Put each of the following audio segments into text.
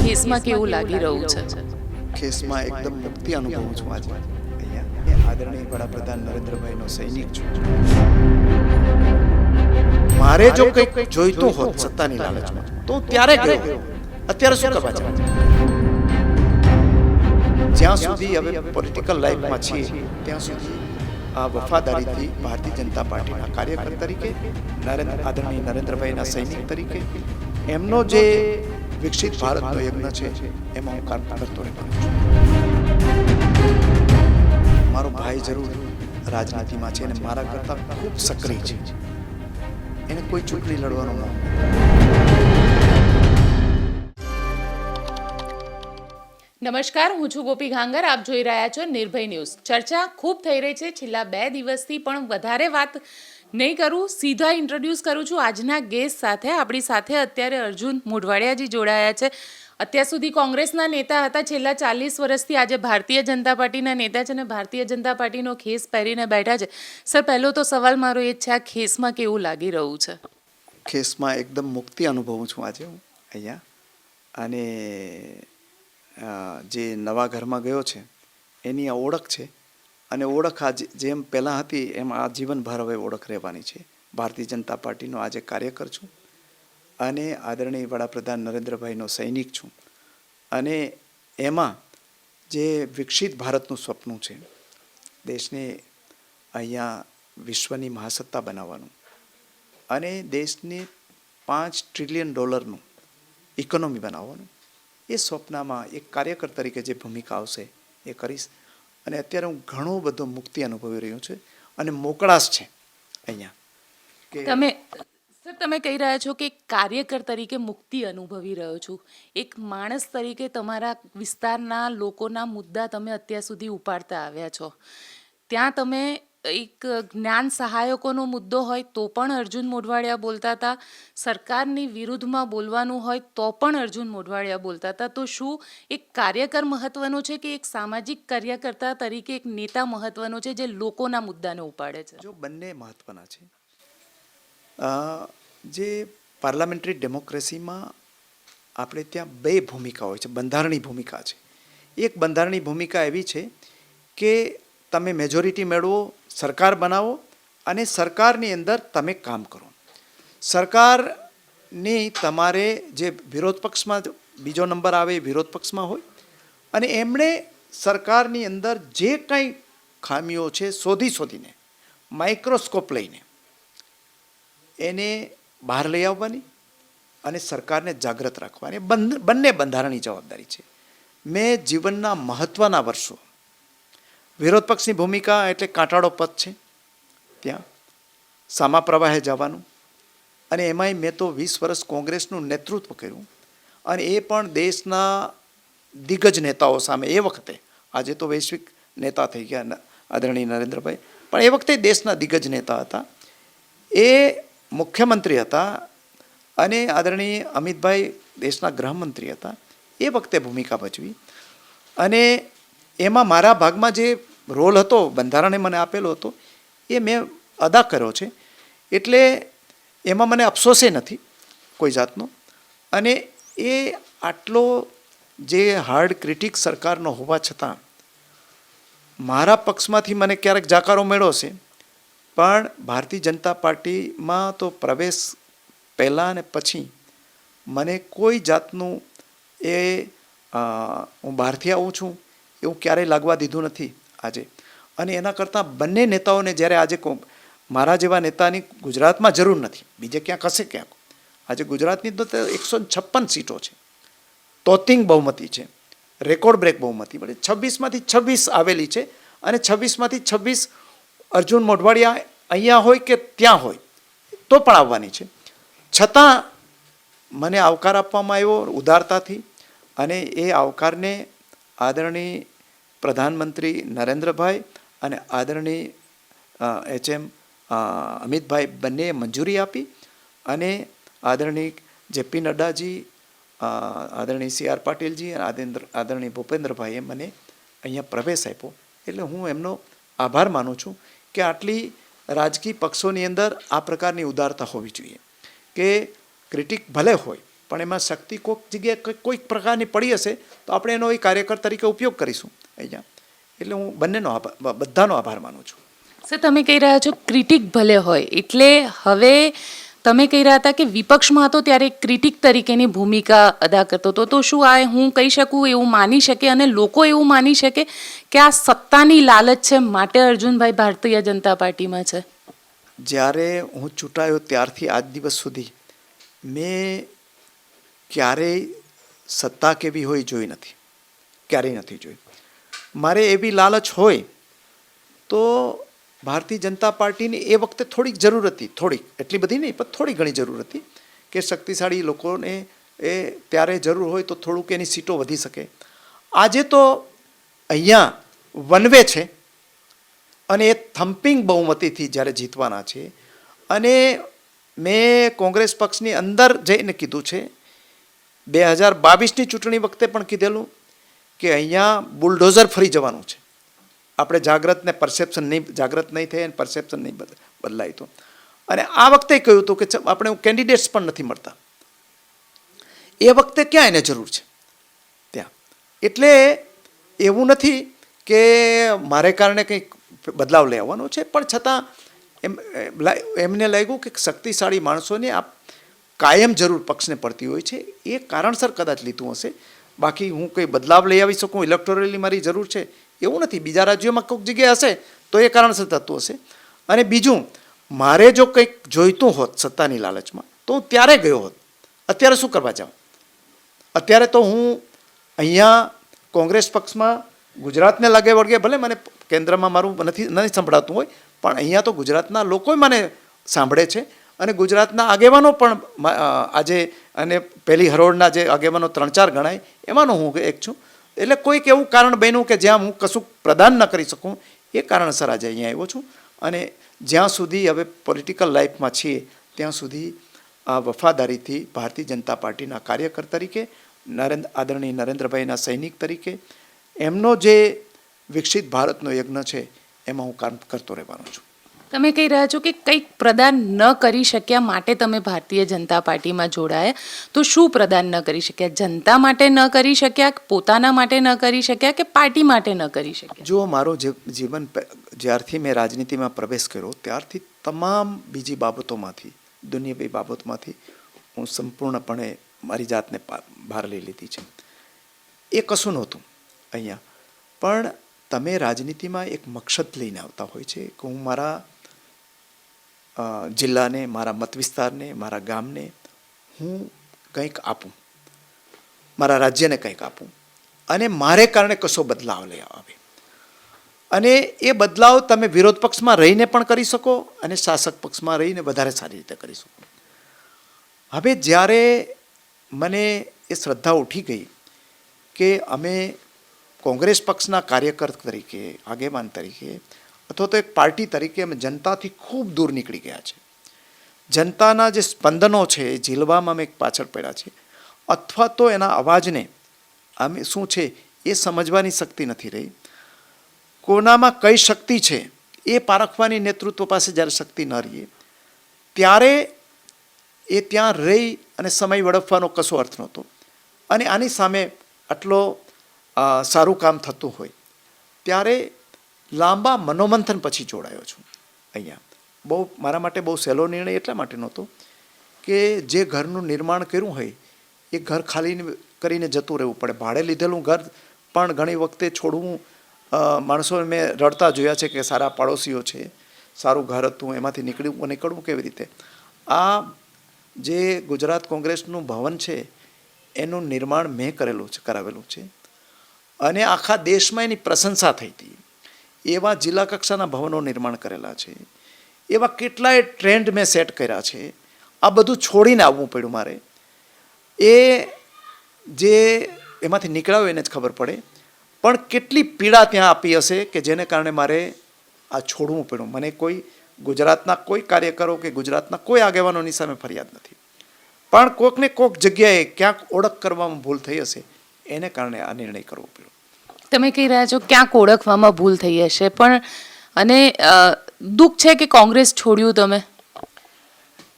ખેસમાં કેવું લાગી રહ્યું છે? ખેસમાં એકદમ મુક્તિ અનુભવું છું આજે અહીંયા. આદરણીય વડાપ્રધાન નરેન્દ્રભાઈનો સૈનિક છું. મારે જો કંઈક જોઈતું હોત સત્તાની લાલચમાં તો હું ત્યારે ગયો. અત્યારે શું કરવા જાઉં? જ્યાં સુધી હવે પોલિટિકલ લાઈફમાં છીએ ત્યાં સુધી આ વફાદારીથી ભારતીય જનતા પાર્ટીના કાર્યકર તરીકે, આદરણીય નરેન્દ્રભાઈના સૈનિક તરીકે એમનો જે વિકસિત ભારતનો યજ્ઞ છે એમાં હું કામ કરતો રહેવાનો છું. મારો ભાઈ જરૂર રાજનીતિમાં છે અને મારા કરતાં ખૂબ સક્રિય છે. એને કોઈ ચૂંટણી લડવાનો ન. નમસ્કાર, હું છું ગોપી ઘાંગર. આપ જોઈ રહ્યા છો નિર્ભય ન્યૂઝ. ચર્ચા ખૂબ થઈ રહી છે છેલ્લા 2 દિવસથી, પણ વધારે વાત નહીં કરું, સીધા ઇન્ટ્રોડ્યુસ કરું છું આજના ગેસ્ટ સાથે. આપણી સાથે અત્યારે અર્જુન મોઢવાડિયાજી જોડાયા છે. અત્યાર સુધી કોંગ્રેસના નેતા હતા, છેલ્લા 40 વર્ષથી આજે ભારતીય જનતા પાર્ટીના નેતા છે અને ભારતીય જનતા પાર્ટીનો ખેસ પહેરીને બેઠા છે. સર, પહેલો તો સવાલ મારો એ જ છે, આ ખેસમાં કેવું લાગી રહ્યું છે? ખેસમાં એકદમ મુક્તિ અનુભવું છું આજે હું અહીંયા. અને જે નવા ઘરમાં ગયો છે એની આ ઓળખ છે. અને ઓળખ આ જેમ પહેલાં હતી એમ આ જીવનભર હવે ઓળખ રહેવાની છે. ભારતીય જનતા પાર્ટીનો આજે કાર્યકર છું અને આદરણીય વડાપ્રધાન નરેન્દ્રભાઈનો સૈનિક છું. અને એમાં જે વિકસિત ભારતનું સ્વપ્ન છે, દેશને અહીંયા વિશ્વની મહાસત્તા બનાવવાનું અને દેશને $5 ટ્રિલિયન ઇકોનોમી બનાવવાનું, એ સ્વપ્નમાં એક કાર્યકર તરીકે જે ભૂમિકા આવશે એ કરીશ. અને અત્યારે હું ઘણો બધો મુક્તિ અનુભવી રહ્યો છું અને મોકળાશ છે અહીંયા. તમે કહી રહ્યા છો કે એક કાર્યકર તરીકે મુક્તિ અનુભવી રહ્યો છું. એક માણસ તરીકે તમારા વિસ્તારના લોકોના મુદ્દા તમે અત્યાર સુધી ઉપાડતા આવ્યા છો. ત્યાં તમે એક જ્ઞાન સહાયકોનો મુદ્દો હોય તો પણ અર્જુન મોઢવાડિયા બોલતા હતા, સરકારની વિરુદ્ધમાં બોલવાનું હોય તો પણ અર્જુન મોઢવાડિયા બોલતા હતા. તો શું એક કાર્યકર મહત્વનો છે કે એક સામાજિક કાર્યકર્તા તરીકે એક નેતા મહત્વનો છે જે લોકોના મુદ્દાને ઉપાડે છે? જો બંને મહત્વના છે. જે પાર્લામેન્ટરી ડેમોક્રેસીમાં આપણે ત્યાં 2 ભૂમિકા હોય છે. બંધારણીય ભૂમિકા છે. એક બંધારણીય ભૂમિકા એવી છે કે તમે મેજોરિટી મેળવો, સરકાર બનાવો અને સરકારની અંદર તમે કામ કરો. સરકારની તમારે જે વિરોધ પક્ષમાં બીજો નંબર આવે એ વિરોધ પક્ષમાં હોય અને એમણે સરકારની અંદર જે કંઈ ખામીઓ છે શોધીને માઇક્રોસ્કોપ લઈને એને બહાર લઈ આવવાની અને સરકારને જાગૃત રાખવાની. બંને બંધારણની જવાબદારી છે. મેં જીવનના મહત્ત્વના વર્ષો, વિરોધ પક્ષની ભૂમિકા એટલે કાંટાળો પદ છે, ત્યાં સામા પ્રવાહે જવાનું. અને એમાંય મેં તો 20 વર્ષ કોંગ્રેસનું નેતૃત્વ કર્યું અને એ પણ દેશના દિગ્ગજ નેતાઓ સામે. એ વખતે, આજે તો વૈશ્વિક નેતા થઈ ગયા આદરણીય નરેન્દ્રભાઈ, પણ એ વખતે દેશના દિગ્ગજ નેતા હતા. એ મુખ્યમંત્રી હતા અને આદરણીય અમિતભાઈ દેશના ગૃહમંત્રી હતા. એ વખતે ભૂમિકા ભજવી અને એમાં મારા ભાગમાં જે રોલ હતો, બંધારણે મને આપેલો હતો, એ મેં અદા કર્યો છે. એટલે એમાં મને અફસોસે નથી કોઈ જાતનો. અને એ આટલો જે હાર્ડ ક્રિટિક સરકારનો હોવા છતાં મારા પક્ષમાંથી મને ક્યારેક જાકારો મળ્યો છે, પણ ભારતીય જનતા પાર્ટીમાં તો પ્રવેશ પહેલાં અને પછી મને કોઈ જાતનું હું બહારથી આવું છું એવું ક્યારેય લાગવા દીધું નથી આજે. અને એના કરતાં બંને નેતાઓને જ્યારે આજે મારા જેવા નેતાની ગુજરાતમાં જરૂર નથી, બીજે ક્યાંક હશે ક્યાંક. આજે ગુજરાતની તો 156 સીટો છે, તોતિંગ બહુમતી છે, રેકોર્ડ બ્રેક બહુમતી મળે. 26માંથી 26 આવેલી છે અને 26માંથી 26 અર્જુન મોઢવાડિયા અહીંયા હોય કે ત્યાં હોય તો પણ આવવાની છે. છતાં મને આવકાર આપવામાં આવ્યો ઉદારતાથી અને એ આવકારને આદરણીય પ્રધાનમંત્રી નરેન્દ્રભાઈ અને આદરણીય HM અમિતભાઈ બંનેએ મંજૂરી આપી અને આદરણીય JP નડ્ડાજી, આદરણીય CR પાટીલજી અને આદરણીય ભૂપેન્દ્રભાઈએ મને અહીંયા પ્રવેશ આપ્યો. એટલે હું એમનો આભાર માનું છું કે આટલી રાજકીય પક્ષોની અંદર આ પ્રકારની ઉદારતા હોવી જોઈએ કે ક્રિટિક ભલે હોય પણ એમાં શક્તિ કોઈક જગ્યાએ કોઈક પ્રકારની પડી હશે તો આપણે એનો એ કાર્યકર તરીકે ઉપયોગ કરીશું અહીંયા. એટલે હું બંનેનો આભાર, બધાનો આભાર માનું છું. સર, તમે કહી રહ્યા છો ક્રિટિક ભલે હોય, એટલે હવે તમે કહી રહ્યા હતા કે વિપક્ષમાં હતો ત્યારે ક્રિટિક તરીકેની ભૂમિકા અદા કરતો હતો, તો શું આ હું કહી શકું, એવું માની શકે અને લોકો એવું માની શકે કે આ સત્તાની લાલચ છે માટે અર્જુનભાઈ ભારતીય જનતા પાર્ટીમાં છે? જ્યારે હું ચૂંટાયો ત્યારથી આજ દિવસ સુધી મેં ક્યારેય સત્તા કેવી હોય જોઈ નથી, ક્યારેય નથી જોઈ. મારે એવી લાલચ હોય તો ભારતીય જનતા પાર્ટીની એ વખતે થોડીક જરૂર હતી, થોડીક, એટલી બધી નહીં પણ થોડી ઘણી જરૂર હતી કે શક્તિશાળી લોકોને એ ત્યારે જરૂર હોય તો થોડુંક એની સીટો વધી શકે. આજે તો અહીંયા વનવે છે અને એ થમ્પિંગ બહુમતીથી જ્યારે જીતવાના છે. અને મેં કોંગ્રેસ પક્ષની અંદર જઈને કીધું છે, 2022ની ચૂંટણી વખતે પણ કીધેલું કે અહીંયા બુલડોઝર ફરી જવાનું છે. આપણે જાગૃત નહીં થાય અને પરસેપ્શન નહીં બદલાય તો. અને આ વખતે કહ્યું હતું કે આપણે કેન્ડિડેટ્સ પણ નથી મળતા. એ વખતે ક્યાં એને જરૂર છે ત્યાં. એટલે એવું નથી કે મારે કારણે કંઈક બદલાવ લઈ આવવાનો છે, પણ છતાં એમને લાગ્યું કે શક્તિશાળી માણસોને આ કાયમ જરૂર પક્ષને પડતી હોય છે, એ કારણસર કદાચ લીધું હશે. બાકી હું કંઈ બદલાવ લઈ આવી શકું, ઇલેક્ટોરલી મારી જરૂર છે એવું નથી. બીજા રાજ્યોમાં કોઈક જગ્યાએ હશે તો એ કારણસર થતું હશે. અને બીજું, મારે જો કંઈક જોઈતું હોત સત્તાની લાલચમાં તો હું ત્યારે ગયો હોત. અત્યારે શું કરવા જાઉં? અત્યારે તો હું અહીંયા કોંગ્રેસ પક્ષમાં ગુજરાતને લાગે વળગે, ભલે મને કેન્દ્રમાં મારું નથી સંભળાતું હોય, પણ અહીંયા તો ગુજરાતના લોકો મને સાંભળે છે અને ગુજરાતના આગેવાનો પણ આજે, અને પહેલી હરોળના જે આગેવાનો 3-4 ગણાય એમાંનો હું એક છું. એટલે કોઈક એવું કારણ બન્યું કે જ્યાં હું કશું પ્રદાન ન કરી શકું, એ કારણસર આજે અહીંયા આવ્યો છું. અને જ્યાં સુધી હવે પોલિટિકલ લાઈફમાં છીએ ત્યાં સુધી આ વફાદારીથી ભારતીય જનતા પાર્ટીના કાર્યકર તરીકે, આદરણીય નરેન્દ્રભાઈના સૈનિક તરીકે, એમનો જે વિકસિત ભારતનો યજ્ઞ છે એમાં હું કામ કરતો રહેવાનો છું. તમે કહી રહ્યા છો કે કંઈક પ્રદાન ન કરી શક્યા માટે તમે ભારતીય જનતા પાર્ટીમાં જોડાયા, તો શું પ્રદાન ન કરી શક્યા? જનતા માટે ન કરી શક્યા, પોતાના માટે ન કરી શક્યા, કે પાર્ટી માટે ન કરી શક્યા? જો મારો જીવન જ્યારથી મેં રાજનીતિમાં પ્રવેશ કર્યો ત્યારથી તમામ બીજી બાબતોમાંથી, દુનિયાવી બાબતોમાંથી હું સંપૂર્ણપણે મારી જાતને બહાર લઈ લીધી છે. એ કશું નહોતું અહીંયા. પણ તમે રાજનીતિમાં એક મકસદ લઈને આવતા હોય છે કે હું મારા જિલ્લાને, મારા મત વિસ્તારને, મારા ગામને હું કંઈક આપું, મારા રાજ્યને કંઈક આપું, અને મારે કારણે કશો બદલાવ લઈ આવે. અને એ બદલાવ તમે વિરોધ પક્ષમાં રહીને પણ કરી શકો અને શાસક પક્ષમાં રહીને વધારે સારી રીતે કરી શકો. હવે જ્યારે મને એ શ્રદ્ધા ઉઠી ગઈ કે અમે કોંગ્રેસ પક્ષના કાર્યકર તરીકે, આગેવાન તરીકે, અથવા તો એક પાર્ટી તરીકે અમે જનતાથી ખૂબ દૂર નીકળી ગયા છે. જનતાના જે સ્પંદનો છે એ ઝીલવામાં અમે પાછળ પડ્યા છે, અથવા તો એના અવાજને અમે શું છે એ સમજવાની શક્તિ નથી રહી. કોનામાં કઈ શક્તિ છે એ પારખવાની નેતૃત્વ પાસે જ્યારે શક્તિ ન રહીએ ત્યારે એ ત્યાં રહી અને સમય વેડફવાનો કશો અર્થ નહોતો. અને આની સામે આટલો સારું કામ થતું હોય ત્યારે લાંબા મનોમંથન પછી જોડાયો છું અહીંયા. મારા માટે બહુ સહેલો નિર્ણય એટલા માટે નહોતો કે જે ઘરનું નિર્માણ કર્યું હોય એ ઘર ખાલી કરીને જતું રહેવું પડે. ભાડે લીધેલું ઘર પણ ઘણી વખતે છોડવું, માણસોને મેં રડતા જોયા છે કે સારા પાડોશીઓ છે, સારું ઘર હતું, એમાંથી નીકળવું કેવી રીતે. આ જે ગુજરાત કોંગ્રેસનું ભવન છે એનું નિર્માણ મેં કરાવેલું છે અને આખા દેશમાં એની પ્રશંસા થઈ હતી. એવા જિલ્લા કક્ષાના ભવનો નિર્માણ કરેલા છે, એવા કેટલાય ટ્રેન્ડ મેં સેટ કર્યા છે. આ બધું છોડીને આવવું પડ્યું મારે. એ જે એમાંથી નીકળ્યો એને જ ખબર પડે. પણ કેટલી પીડા ત્યાં આપી હશે કે જેને કારણે મારે આ છોડવું પડ્યું. મને કોઈ ગુજરાતના કોઈ કાર્યકરો કે ગુજરાતના કોઈ આગેવાનોની સામે ફરિયાદ નથી, પણ કોઈકને કોઈક જગ્યાએ ક્યાંક ઓળખ કરવામાં ભૂલ થઈ હશે એને કારણે આ નિર્ણય કરવો પડ્યો. તમે કહી રહ્યા છો ક્યાંક ઓળખવામાં ભૂલ થઈ હશે, પણ અને દુઃખ છે કે કોંગ્રેસ છોડ્યું તમે?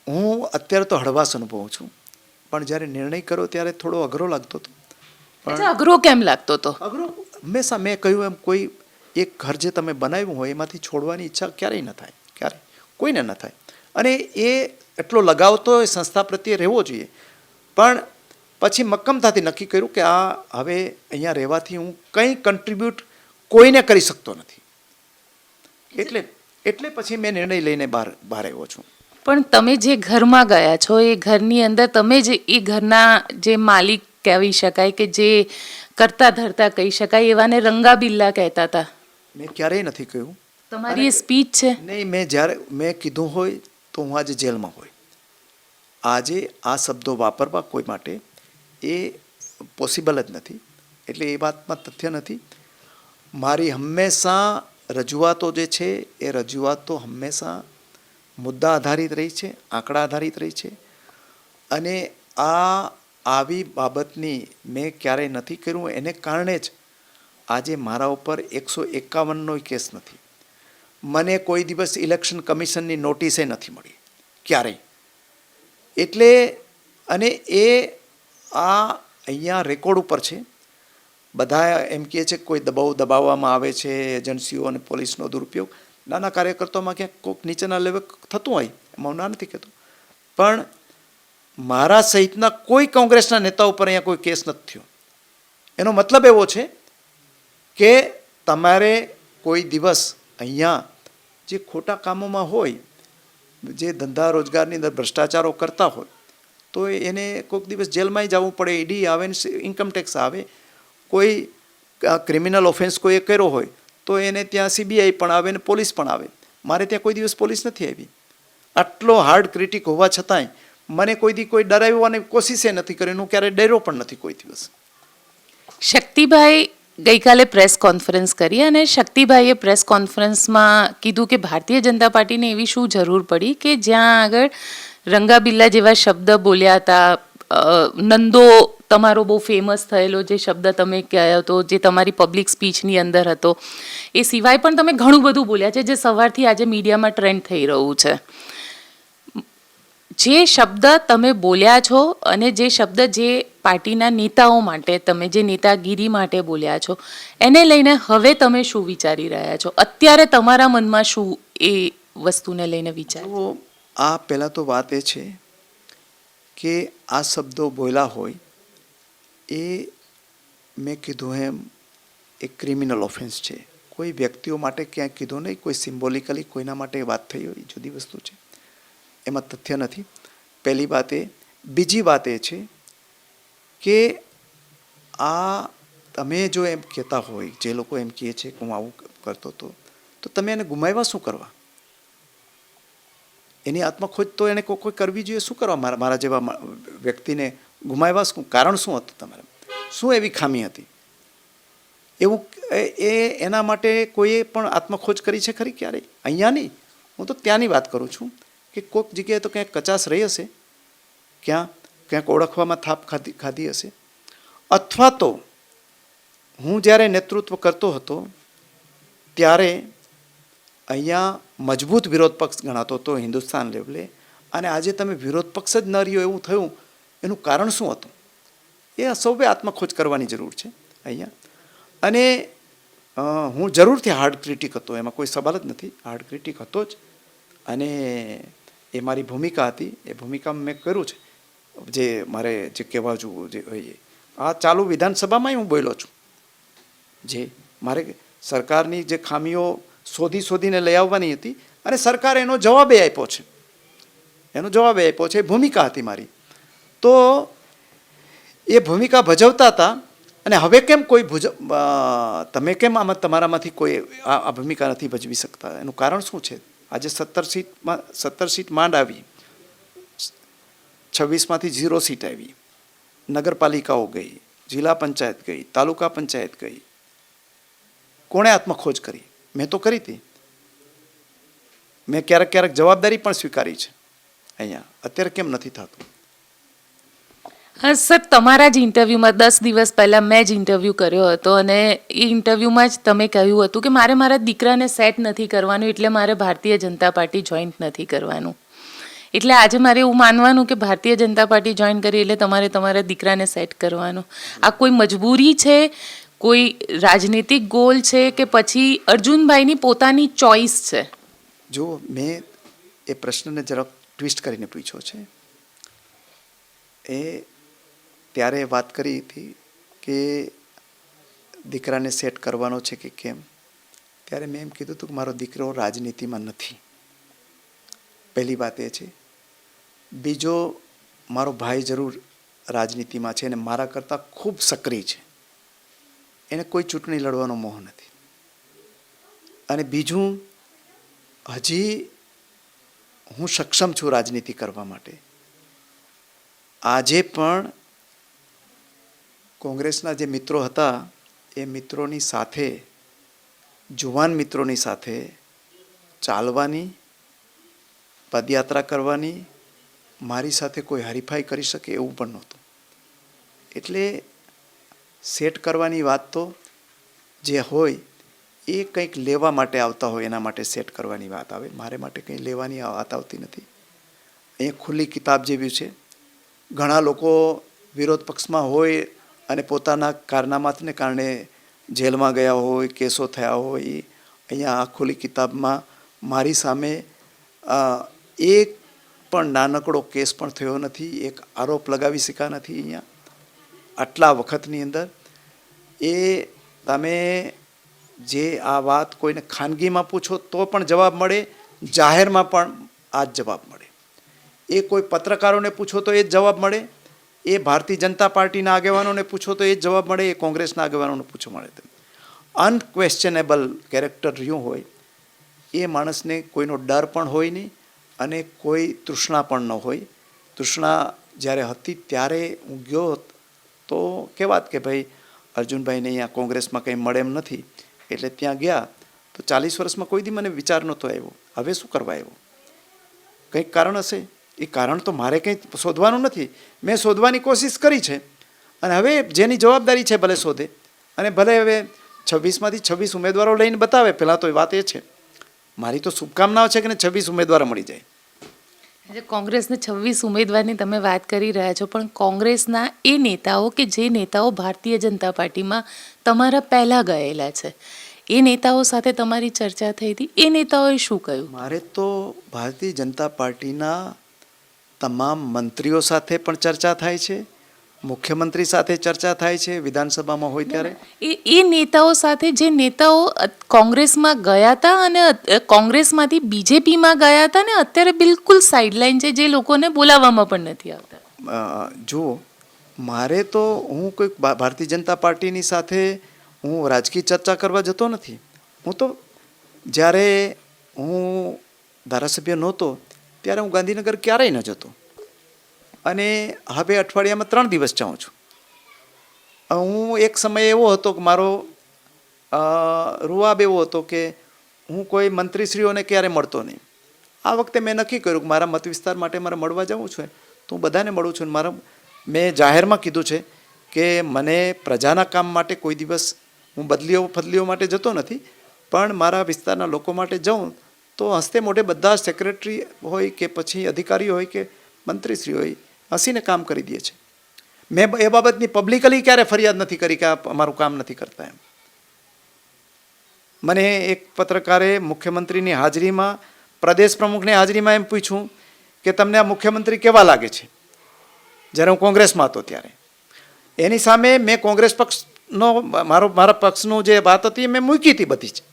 હું અત્યારે તો હળવાશ અનુભવું છું, પણ જ્યારે નિર્ણય કર્યો ત્યારે થોડો અઘરો લાગતો હતો. અચ્છા, અઘરો કેમ લાગતો હતો? અઘરો હંમેશા મેં કહ્યું એમ, કોઈ એક ઘર જે તમે બનાવ્યું હોય એમાંથી છોડવાની ઈચ્છા ક્યારેય ન થાય, ક્યારેય કોઈને ન થાય. અને એ એટલો લગાવ તો એ સંસ્થા પ્રત્યે રહેવો જોઈએ. પણ પછી મક્કમતાથી નક્કી કર્યું કે આ હવે અહીંયા રહેવાથી હું કંઈ કન્ટ્રીબ્યુટ કોઈને કરી શકતો નથી. એટલે પછી મેં નિર્ણય લઈને બહાર આવ્યો છું. પણ તમે જે ઘરમાં ગયા છો એ ઘરની અંદર તમે જે એ ઘરના જે માલિક કહેવી શકાય કે જે કરતા ધરતા કહી શકાય એવાને રંગાબિલ્લા કહેતા હતા. મેં ક્યારેય નથી કહ્યું. તમારી એ સ્પીચ છે. નહીં, મેં કીધું હોય તો હું આજે જેલમાં હોય. આજે આ શબ્દો વાપરવા કોઈ માટે એ પોસિબલ જ નથી. એટલે એ વાતમાં તથ્ય નથી. મારી હંમેશા રજૂઆતો જે છે એ રજૂઆતો હંમેશા મુદ્દા આધારિત રહી છે, આંકડા આધારિત રહી છે. અને આવી બાબતની મેં ક્યારેય નથી કર્યું. એને કારણે જ આજે મારા ઉપર 151નો કેસ નથી. મને કોઈ દિવસ ઇલેક્શન કમિશનની નોટિસે નથી મળી ક્યારેય. એટલે અને એ અહીંયા રેકોર્ડ ઉપર છે. બધા એમ કહે છે કે કોઈ દબાવવામાં આવે છે, એજન્સીઓ અને પોલીસનો દુરુપયોગ. નાના કાર્યકર્તાઓમાં ક્યાંક કોઈક નીચેના લેવલ થતું હોય, એમાં હું ના નથી કહેતો. પણ મારા સહિતના કોઈ કોંગ્રેસના નેતા ઉપર અહીંયા કોઈ કેસ નથી થયો. એનો મતલબ એવો છે કે તમારે કોઈ દિવસ અહીંયા જે ખોટા કામોમાં હોય, જે ધંધા રોજગારની અંદર ભ્રષ્ટાચારો કરતા હોય, તો એને કોઈક દિવસ જેલમાં જવું પડે. ઈડી આવે ને ઇન્કમટેક્સ આવે. કોઈ ક્રિમિનલ ઓફેન્સ કોઈએ કર્યો હોય તો એને ત્યાં CBI પણ આવે ને પોલીસ પણ આવે. મારે ત્યાં કોઈ દિવસ પોલીસ નથી આવી. આટલો હાર્ડ ક્રિટિક હોવા છતાંય મને કોઈ ડરાવવાની કોશિશે નથી કરી. હું ક્યારેય ડર્યો પણ નથી કોઈ દિવસ. શક્તિભાઈ ગઈકાલે પ્રેસ કોન્ફરન્સ કરી અને શક્તિભાઈએ પ્રેસ કોન્ફરન્સમાં કીધું કે ભારતીય જનતા પાર્ટીને એવી શું જરૂર પડી કે જ્યાં આગળ રંગાબિલ્લા જેવા શબ્દ બોલ્યા હતા. નંદો તમારો બહુ ફેમસ થયેલો જે શબ્દ તમે કહ્યો હતો, જે તમારી પબ્લિક સ્પીચની અંદર હતો, એ સિવાય પણ તમે ઘણું બધું બોલ્યા છે જે સવારથી આજે મીડિયામાં ટ્રેન્ડ થઈ રહ્યું છે. જે શબ્દ તમે બોલ્યા છો અને જે શબ્દ જે પાર્ટીના નેતાઓ માટે તમે જે નેતાગીરી માટે બોલ્યા છો, એને લઈને હવે તમે શું વિચારી રહ્યા છો? અત્યારે તમારા મનમાં શું એ વસ્તુને લઈને વિચાર? આ પહેલાં તો વાત એ છે કે આ શબ્દો બોલ્યા હોય એ મેં કીધું એમ એક ક્રિમિનલ ઓફેન્સ છે. કોઈ વ્યક્તિઓ માટે ક્યાંય કીધું નહીં, કોઈ સિમ્બોલિકલી કોઈના માટે વાત થઈ હોય, એ જુદી વસ્તુ છે. એમાં તથ્ય નથી. પહેલી વાત એ. બીજી વાત એ છે કે આ તમે જો એમ કહેતા હોય, જે લોકો એમ કહે છે કે હું આવું કરતો હતો, તો તમે એને ગુમાવ્યા શું કરવા? એની આત્મખોજ તો એને કોઈ કરવી જોઈએ. શું કરવા મારા જેવા વ્યક્તિને ગુમાવ્યા? શું કારણ શું હતું તમારે? શું એવી ખામી હતી? એવું એના માટે કોઈએ પણ આત્મખોજ કરી છે ખરી ક્યારેય? અહીંયા નહીં, હું તો ત્યાંની વાત કરું છું કે કોઈક જગ્યાએ તો ક્યાંક કચાશ રહી હશે, ક્યાંક ઓળખવામાં થાપ ખાધી હશે. અથવા તો હું જ્યારે નેતૃત્વ કરતો હતો ત્યારે અહીંયા મજબૂત વિરોધ પક્ષ ગણાતો હતો હિન્દુસ્તાન લેવલે, અને આજે તમે વિરોધ પક્ષ જ ન રહ્યો એવું થયું. એનું કારણ શું હતું? એ સૌએ આત્મખોજ કરવાની જરૂર છે અહીંયા. અને હું જરૂરથી હાર્ડ ક્રિટિક હતો, એમાં કોઈ સવાલ જ નથી. હાર્ડ ક્રિટિક હતો જ, અને એ મારી ભૂમિકા હતી. એ ભૂમિકામાં મેં કર્યું છે જે મારે જે કહેવા જોવું જે હોય. આ ચાલુ વિધાનસભામાં હું બોલ્યો છું. જે મારે સરકારની જે ખામીઓ શોધીને લઈ આવવાની હતી, અને સરકારે એનો જવાબ આપ્યો છે. એ ભૂમિકા હતી મારી. તો એ ભૂમિકા ભજવતા હતા. અને હવે કેમ તમે કેમ આમાં તમારામાંથી કોઈ આ ભૂમિકા નથી ભજવી શકતા? એનું કારણ શું છે? આજે 17 સીટ માંડ આવી, 26માંથી 0 સીટ આવી. નગરપાલિકાઓ ગઈ, જિલ્લા પંચાયત ગઈ, તાલુકા પંચાયત ગઈ. કોણે આત્મખોજ કરી? મેં તો કરી હતી. મેં ક્યારેક જવાબદારી પણ સ્વીકારી છે અહીંયા. અત્યારે કેમ નથી થતું? હા સર, તમારા જ ઇન્ટરવ્યૂમાં 10 દિવસ પહેલાં મેં જ ઇન્ટરવ્યૂ કર્યો હતો, અને એ ઇન્ટરવ્યૂમાં જ તમે કહ્યું હતું કે મારે મારા દીકરાને સેટ નથી કરવાનું, એટલે મારે ભારતીય જનતા પાર્ટી જોઈન્ટ નથી કરવાનું. એટલે આજે મારે એવું માનવાનું કે ભારતીય જનતા પાર્ટી જોઈન કરી એટલે તમારે તમારા દીકરાને સેટ કરવાનો. આ કોઈ મજબૂરી છે, કોઈ રાજનીતિક ગોલ છે કે પછી અર્જુનભાઈની પોતાની ચોઈસ છે? જો મેં એ પ્રશ્નને જરાક ટ્વિસ્ટ કરીને પૂછ્યો છે. એ ત્યારે વાત કરી હતી કે દીકરાને સેટ કરવાનો છે કે કેમ, ત્યારે મેં એમ કીધું હતું કે મારો દીકરો રાજનીતિમાં નથી. પહેલી વાત એ છે. બીજો, મારો ભાઈ જરૂર રાજનીતિમાં છે અને મારા કરતાં ખૂબ સક્રિય છે. એને કોઈ ચૂંટણી લડવાનો મોહ નથી. અને બીજું, હજી હું સક્ષમ છું રાજનીતિ કરવા માટે. આજે પણ કોંગ્રેસના જે મિત્રો હતા એ મિત્રોની સાથે, જુવાન મિત્રોની સાથે ચાલવાની, પદયાત્રા કરવાની, મારી સાથે કોઈ હરીફાઈ કરી શકે એવું પણ નહોતું. એટલે સેટ કરવાની વાત તો જે હોય એ કંઈક લેવા માટે આવતા હોય એના માટે સેટ કરવાની વાત આવે. મારે માટે કંઈ લેવાની વાત આવતી નથી. એ ખુલ્લી કિતાબ જેવી છે. ઘણા લોકો વિરોધ પક્ષમાં હોય અને પોતાના કારનામાને કારણે જેલમાં ગયા હોય, કેસો થયા હોય, અહીંયા આ ખુલ્લી કિતાબમાં મારી સામે એક પણ નાનકડો કેસ પણ થયો નથી, એક આરોપ લગાવી શક્યા નથી અહીંયા આટલા વખતની અંદર. એ તમે જે આ વાત કોઈને ખાનગીમાં પૂછો તો પણ જવાબ મળે, જાહેરમાં પણ આ જ જવાબ મળે. એ કોઈ પત્રકારોને પૂછો તો એ જ જવાબ મળે, એ ભારતીય જનતા પાર્ટીના આગેવાનોને પૂછો તો એ જ જવાબ મળે, એ કોંગ્રેસના આગેવાનોને પૂછો મળે. અનક્વેશ્ચનેબલ કેરેક્ટર રહ્યું હોય એ માણસને કોઈનો ડર પણ હોય નહીં અને કોઈ તૃષ્ણા પણ ન હોય. તૃષ્ણા જ્યારે હતી ત્યારે હું ગયો તો કહેવાત કે ભાઈ અર્જુનભાઈને અહીંયા કોંગ્રેસમાં કંઈ મળે એમ નથી, એટલે ત્યાં ગયા. તો 40 વર્ષમાં કોઈ દી મને વિચાર નહોતો આવ્યો હવે શું કરવા આવ્યો. કંઈક કારણ હશે. એ કારણ તો મારે કંઈ શોધવાનું નથી. મેં શોધવાની કોશિશ કરી છે અને હવે જેની જવાબદારી છે ભલે શોધે અને ભલે હવે 26માંથી 26 ઉમેદવારો લઈને બતાવે. પહેલાં તો એ વાત એ છે, મારી તો શુભકામનાઓ છે કે 26 ઉમેદવારો મળી જાય. આજે કોંગ્રેસને 26 ઉમેદવારની તમે વાત કરી રહ્યા છો, પણ કોંગ્રેસના એ નેતાઓ કે જે નેતાઓ ભારતીય જનતા પાર્ટીમાં તમારા પહેલાં ગયેલા છે, એ નેતાઓ સાથે તમારી ચર્ચા થઈ હતી? એ નેતાઓએ શું કહ્યું? મારે તો ભારતીય જનતા પાર્ટીના તમામ મંત્રીઓ સાથે પણ ચર્ચા થાય છે, મુખ્યમંત્રી સાથે ચર્ચા થાય છે વિધાનસભામાં હોય ત્યારે. એ નેતાઓ સાથે જે નેતાઓ કોંગ્રેસમાં ગયા હતા અને કોંગ્રેસમાંથી બીજેપીમાં ગયા હતા ને અત્યારે બિલકુલ સાઇડલાઇન છે, જે લોકોને બોલાવવામાં પણ નથી આવતા. જુઓ, મારે તો હું કોઈ ભારતીય જનતા પાર્ટીની સાથે હું રાજકીય ચર્ચા કરવા જતો નથી. હું તો જ્યારે હું ધારાસભ્ય નહોતો ત્યારે હું ગાંધીનગર ક્યારેય ન જતો અને હવે અઠવાડિયામાં 3 દિવસ જાઉં છું. હું એક સમય એવો હતો કે મારો રૂઆબ એવો હતો કે હું કોઈ મંત્રીશ્રીઓને ક્યારે મળતો નહીં. આ વખતે મેં નક્કી કર્યું કે મારા મત વિસ્તાર માટે મારે મળવા જવું છે તો હું બધાને મળું છું. મેં જાહેરમાં કીધું છે કે મને પ્રજાના કામ માટે કોઈ દિવસ હું ફદલીઓ માટે જતો નથી, પણ મારા વિસ્તારના લોકો માટે જાઉં તો હસ્તે મોઢે બધા સેક્રેટરી હોય કે પછી અધિકારીઓ હોય કે મંત્રીશ્રી હોય હસીને કામ કરી દે છે. મેં એ બાબતની પબ્લિકલી ક્યારે ફરિયાદ નથી કરી કે આ અમારું કામ નથી કરતા એમ. મને એક પત્રકારે મુખ્યમંત્રીની હાજરીમાં, પ્રદેશ પ્રમુખની હાજરીમાં એમ પૂછ્યું કે તમને આ મુખ્યમંત્રી કેવા લાગે છે, જ્યારે હું કોંગ્રેસમાં હતો ત્યારે. એની સામે મેં કોંગ્રેસ પક્ષનો મારા પક્ષનું જે વાત હતી એ મેં મૂકી હતી બધી જ.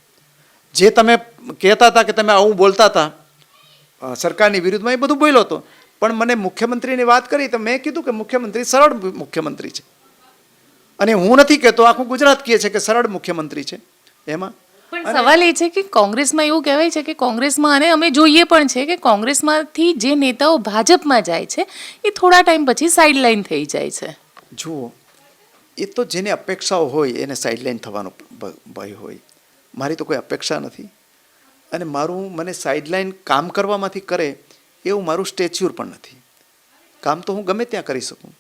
જે તમે કહેતા હતા કે તમે આવું બોલતા હતા સરકારની વિરુદ્ધમાં, એ બધું બોલ્યો હતો. પણ મને મુખ્યમંત્રીની વાત કરી તો મેં કીધું કે મુખ્યમંત્રી સરળ મુખ્યમંત્રી છે અને હું નથી કહેતો, આખું ગુજરાત કહે છે કે સરળ મુખ્યમંત્રી છે. એમાં પણ સવાલ એ છે કે કોંગ્રેસમાં એવું કહેવાય છે કે કોંગ્રેસમાં, અને અમે જોઈએ પણ છે કે કોંગ્રેસમાંથી જે નેતાઓ ભાજપમાં જાય છે એ થોડા ટાઈમ પછી સાઇડલાઇન થઈ જાય છે. જુઓ, એ તો જેને અપેક્ષાઓ હોય એને સાઇડલાઇન થવાનો ભય હોય. મારી તો કોઈ અપેક્ષા નથી અને મને સાઇડલાઇન કામ કરવામાંથી કરે એવું મારું સ્ટેચ્યુર પણ નથી. કામ તો હું ગમે ત્યાં કરી શકું.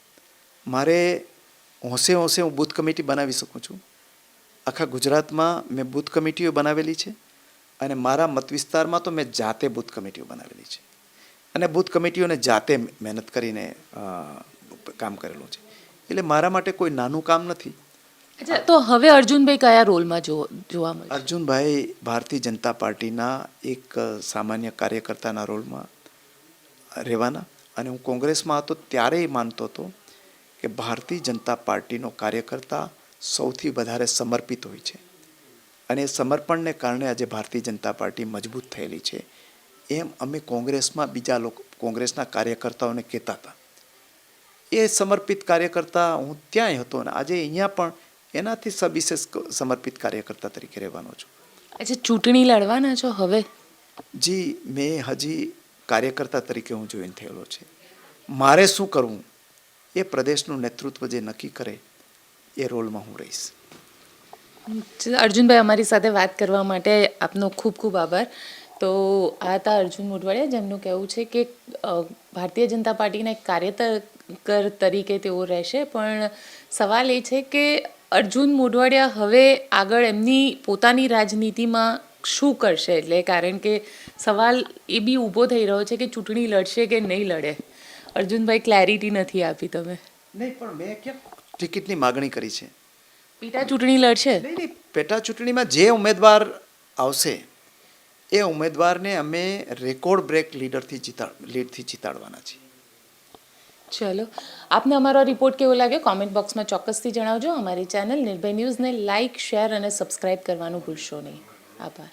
મારે હોંશે હું બૂથ કમિટી બનાવી શકું છું. આખા ગુજરાતમાં મેં બૂથ કમિટીઓ બનાવેલી છે અને મારા મત વિસ્તારમાં તો મેં જાતે બૂથ કમિટીઓ બનાવેલી છે અને બૂથ કમિટીઓને જાતે મહેનત કરીને કામ કરેલું છે. એટલે મારા માટે કોઈ નાનું કામ નથી. અચ્છા, તો હવે અર્જુનભાઈ કયા રોલમાં જોવા મળે? અર્જુનભાઈ ભારતીય જનતા પાર્ટીના એક સામાન્ય કાર્યકર્તાના રોલમાં રહેવાના. અને હું કોંગ્રેસમાં હતો ત્યારે માનતો હતો કે ભારતીય જનતા પાર્ટીનો કાર્યકર્તા સૌથી વધારે સમર્પિત હોય છે, અને એ સમર્પણને કારણે આજે ભારતીય જનતા પાર્ટી મજબૂત થયેલી છે. એમ અમે કોંગ્રેસમાં બીજા લોકો કોંગ્રેસના કાર્યકર્તાઓને કહેતા હતા. એ સમર્પિત કાર્યકર્તા હું ત્યાંય હતો અને આજે અહીંયા પણ એનાથી સવિશેષ સમર્પિત કાર્યકર્તા તરીકે રહેવાનો છું. અચ્છા, ચૂંટણી લડવાના છો હવે? જી, મેં હજી કાર્યકર્તા તરીકે હું જોઈન થયેલો છે. મારે શું કરવું એ પ્રદેશનું નેતૃત્વ જે નક્કી કરે એ રોલમાં હું રહીશ. અર્જુનભાઈ, અમારી સાથે વાત કરવા માટે આપનો ખૂબ ખૂબ આભાર. તો આ હતા અર્જુન મોઢવાડિયા, જેમનું કહેવું છે કે ભારતીય જનતા પાર્ટીના એક કાર્યકર તરીકે તેઓ રહેશે. પણ સવાલ એ છે કે અર્જુન મોઢવાડિયા હવે આગળ એમની પોતાની રાજનીતિમાં શું કરશે? એટલે કારણ કે સવાલ એ બી ઊભો થઈ રહ્યો છે કે ચૂંટણી લડશે કે નહીં લડે. અર્જુનભાઈ, ક્લેરિટી નથી આપી તમે. નહીં, પણ મેં ક્યાં ટિકિટની માગણી કરી છે? પેટા ચૂંટણી લડશે? નહીં, પેટા ચૂંટણીમાં જે ઉમેદવાર આવશે એ ઉમેદવારને અમે રેકોર્ડ બ્રેક લીડથી જીતાડવાના છીએ. ચલો, આપને અમારો રિપોર્ટ કેવો લાગ્યો કોમેન્ટ બોક્સમાં ચોક્કસથી જણાવજો. અમારી ચેનલ નિર્ભય ન્યૂઝને લાઇક, શેર અને સબસ્ક્રાઇબ કરવાનું ભૂલશો નહીં. આભાર.